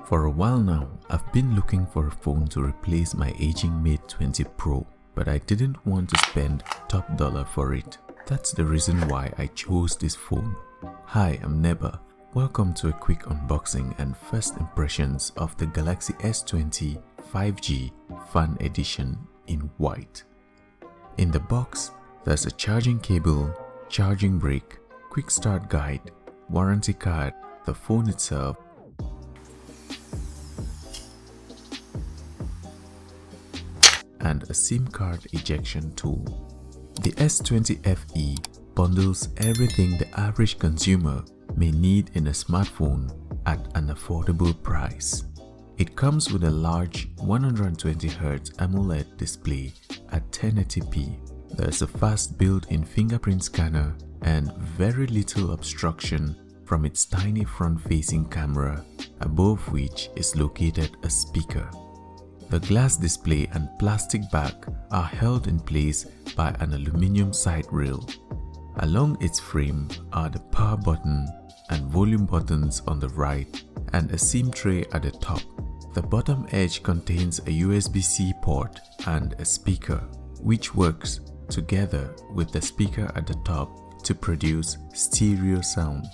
For a while now, I've been looking for a phone to replace my aging Mate 20 Pro, but I didn't want to spend top dollar for it. That's the reason why I chose this phone. Hi, I'm Nebaa. Welcome to a quick unboxing and first impressions of the Galaxy S20 5G Fan Edition in white. In the box, there's a charging cable, charging brick, quick start guide, warranty card, the phone itself, and a SIM card ejection tool. The S20 FE bundles everything the average consumer may need in a smartphone at an affordable price. It comes with a large 120Hz AMOLED display at 1080p. There's a fast built-in fingerprint scanner and very little obstruction from its tiny front-facing camera, above which is located a speaker. The glass display and plastic back are held in place by an aluminum side rail. Along its frame are the power button and volume buttons on the right and a SIM tray at the top. The bottom edge contains a USB-C port and a speaker, which works together with the speaker at the top to produce stereo sound.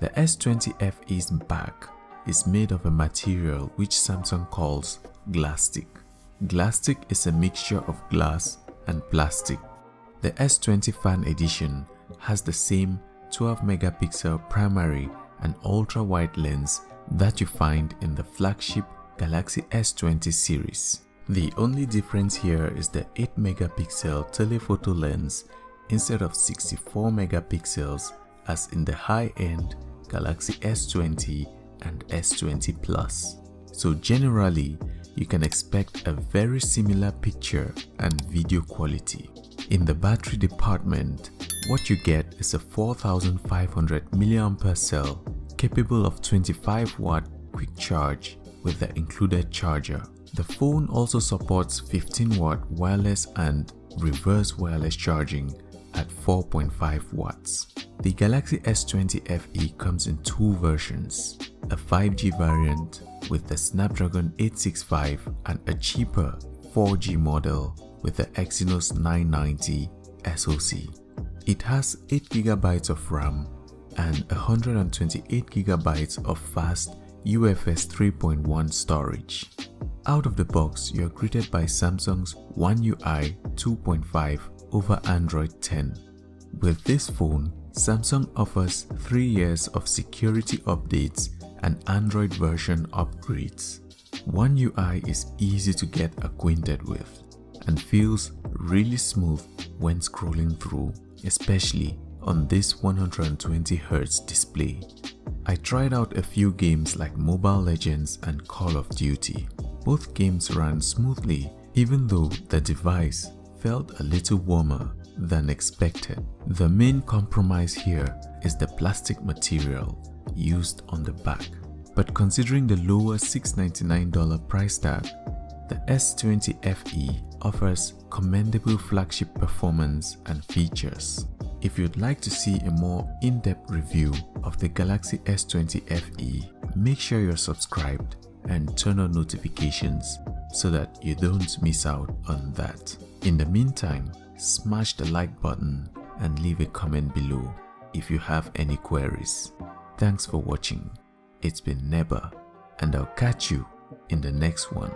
The S20 FE's back is made of a material which Samsung calls Glastic. Glastic is a mixture of glass and plastic. The S20 Fan Edition has the same 12 megapixel primary and ultra-wide lens that you find in the flagship Galaxy S20 series. The only difference here is the 8 megapixel telephoto lens instead of 64 megapixels as in the high-end Galaxy S20 and S20 Plus. So generally, you can expect a very similar picture and video quality. In the battery department, what you get is a 4500 mAh cell capable of 25-watt quick charge with the included charger. The phone also supports 15-watt wireless and reverse wireless charging at 4.5 watts. The Galaxy S20 FE comes in two versions, a 5G variant with the Snapdragon 865 and a cheaper 4G model with the Exynos 990 SoC. It has 8GB of RAM and 128GB of fast UFS 3.1 storage. Out of the box, you're greeted by Samsung's One UI 2.5 over Android 10. With this phone, Samsung offers 3 years of security updates and Android version upgrades. One UI is easy to get acquainted with and feels really smooth when scrolling through, especially on this 120Hz display. I tried out a few games like Mobile Legends and Call of Duty. Both games ran smoothly even though the device felt a little warmer than expected. The main compromise here is the plastic material used on the back. But considering the lower $699 price tag, the S20 FE offers commendable flagship performance and features. If you'd like to see a more in-depth review of the Galaxy S20 FE, make sure you're subscribed and turn on notifications so that you don't miss out on that. In the meantime, smash the like button and leave a comment below if you have any queries. Thanks for watching. It's been Nebaa, and I'll catch you in the next one.